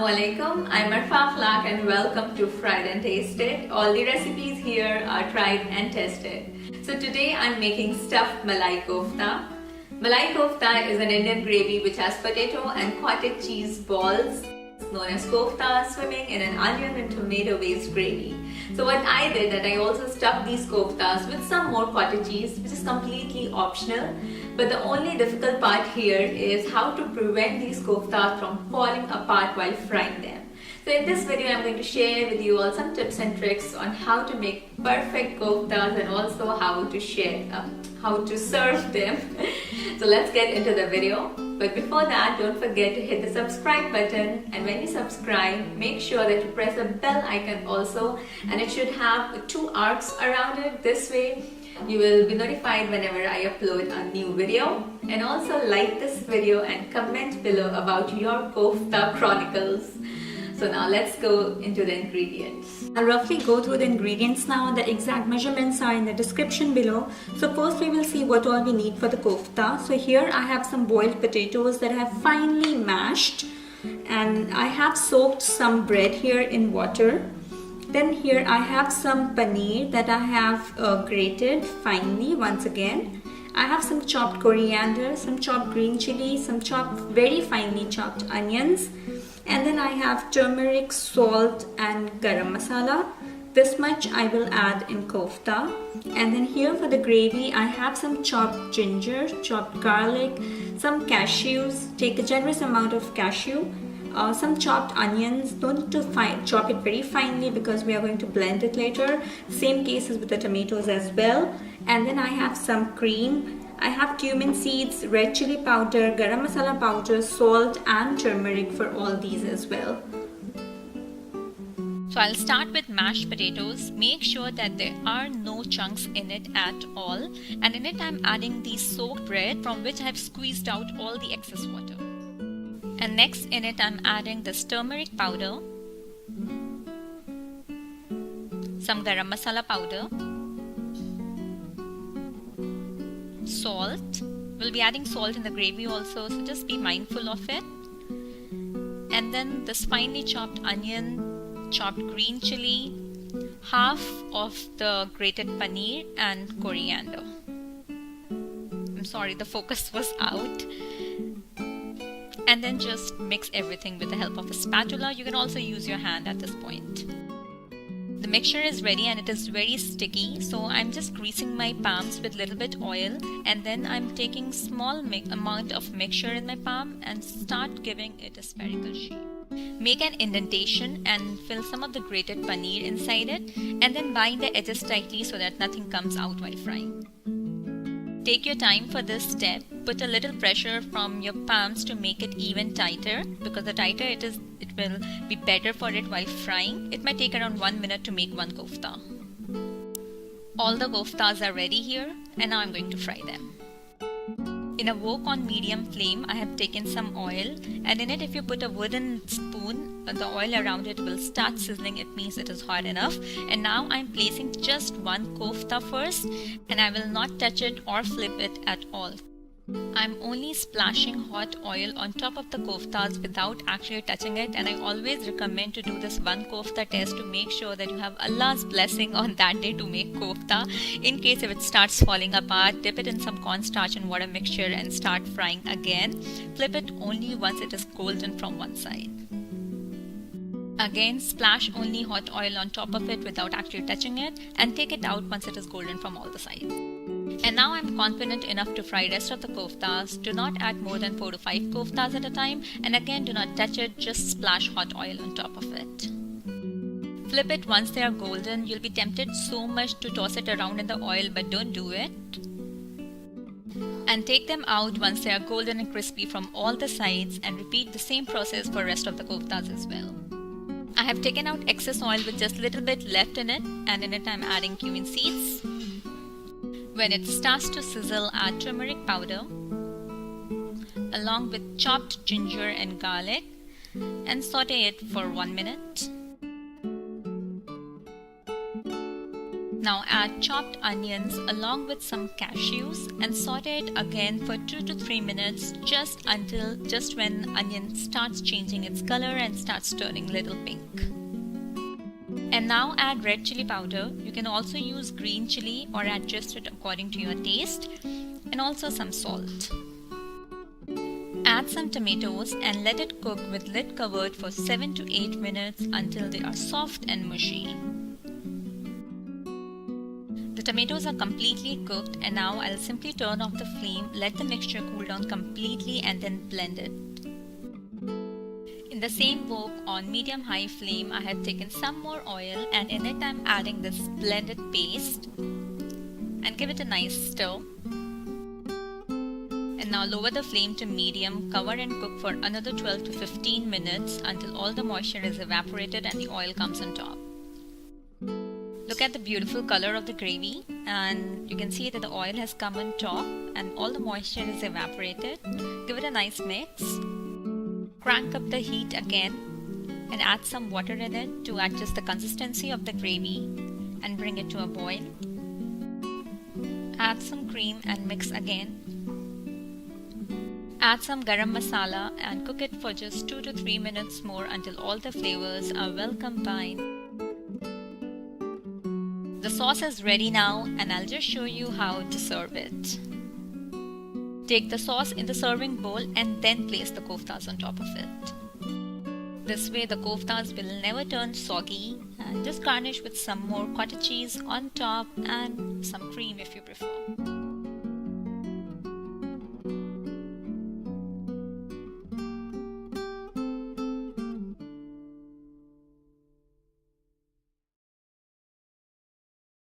Assalamualaikum. I'm Arfa Flak and welcome to Fried and Tasted. All the recipes here are tried and tested. So today I'm making stuffed malai kofta. Malai kofta is an Indian gravy which has potato and cottage cheese balls known as kofta swimming in an onion and tomato based gravy. So what I did that I also stuffed these koftas with some more cottage cheese, which is completely optional. But the only difficult part here is how to prevent these koftas from falling apart while frying them. So in this video I'm going to share with you all some tips and tricks on how to make perfect koftas and also how to serve them. So let's get into the video. But before that, don't forget to hit the subscribe button, and when you subscribe, make sure that you press the bell icon also, and it should have 2 arcs around it. This way you will be notified whenever I upload a new video. And also like this video and comment below about your kofta chronicles. So now let's go into the ingredients. I'll roughly go through the ingredients now. The exact measurements are in the description below. So first we will see what all we need for the kofta. So here I have some boiled potatoes that I have finely mashed, and I have soaked some bread here in water. Then here I have some paneer that I have grated finely once again. I have some chopped coriander, some chopped green chili, some very finely chopped onions. And then I have turmeric, salt and garam masala. This much I will add in kofta. And then here for the gravy I have some chopped ginger, chopped garlic, some cashews. Take a generous amount of cashew. Some chopped onions. Don't need to chop it very finely because we are going to blend it later. Same case as with the tomatoes as well. And then I have some cream. I have cumin seeds, red chili powder, garam masala powder, salt and turmeric for all these as well. So I'll start with mashed potatoes. Make sure that there are no chunks in it at all. And in it I'm adding the soaked bread from which I have squeezed out all the excess water. And next in it I'm adding this turmeric powder, some garam masala powder, salt. We'll be adding salt in the gravy also, so just be mindful of it. And then this finely chopped onion, chopped green chili, half of the grated paneer and coriander. I'm sorry, the focus was out. And then just mix everything with the help of a spatula. You can also use your hand at this point. The mixture is ready and it is very sticky, so I'm just greasing my palms with little bit oil, and then I'm taking small amount of mixture in my palm and start giving it a spherical shape. Make an indentation and fill some of the grated paneer inside it, and then bind the edges tightly so that nothing comes out while frying. Take your time for this step. Put a little pressure from your palms to make it even tighter, because the tighter it is, it will be better for it while frying. It might take around 1 minute to make one kofta. All the koftas are ready here, and now I'm going to fry them. In a wok on medium flame, I have taken some oil, and in it if you put a wooden spoon, the oil around it will start sizzling. It means it is hot enough. And now I'm placing just one kofta first, and I will not touch it or flip it at all. I'm only splashing hot oil on top of the koftas without actually touching it, and I always recommend to do this one kofta test to make sure that you have Allah's blessing on that day to make kofta. In case if it starts falling apart, dip it in some cornstarch and water mixture and start frying again. Flip it only once it is golden from one side. Again, splash only hot oil on top of it without actually touching it, and take it out once it is golden from all the sides. And now I'm confident enough to fry rest of the koftas. Do not add more than 4 to 5 koftas at a time, and again do not touch it, just splash hot oil on top of it. Flip it once they are golden. You'll be tempted so much to toss it around in the oil, but don't do it. And take them out once they are golden and crispy from all the sides, and repeat the same process for rest of the koftas as well. I have taken out excess oil with just a little bit left in it, and in it I'm adding cumin seeds. When it starts to sizzle, add turmeric powder along with chopped ginger and garlic and saute it for 1 minute. Now add chopped onions along with some cashews and saute it again for 2 to 3 minutes just when onion starts changing its color and starts turning little pink. And now add red chili powder. You can also use green chili or adjust it according to your taste, and also some salt. Add some tomatoes and let it cook with lid covered for 7 to 8 minutes until they are soft and mushy. The tomatoes are completely cooked, and now I'll simply turn off the flame, let the mixture cool down completely, and then blend it. In the same wok on medium-high flame, I had taken some more oil, and in it I'm adding this blended paste and give it a nice stir. And now lower the flame to medium, cover and cook for another 12 to 15 minutes until all the moisture is evaporated and the oil comes on top. Look at the beautiful color of the gravy, and you can see that the oil has come on top and all the moisture is evaporated. Give it a nice mix. Crank up the heat again and add some water in it to adjust the consistency of the gravy and bring it to a boil. Add some cream and mix again. Add some garam masala and cook it for just 2 to 3 minutes more until all the flavors are well combined. The sauce is ready now, and I'll just show you how to serve it. Take the sauce in the serving bowl and then place the koftas on top of it. This way the koftas will never turn soggy, and just garnish with some more cottage cheese on top and some cream if you prefer.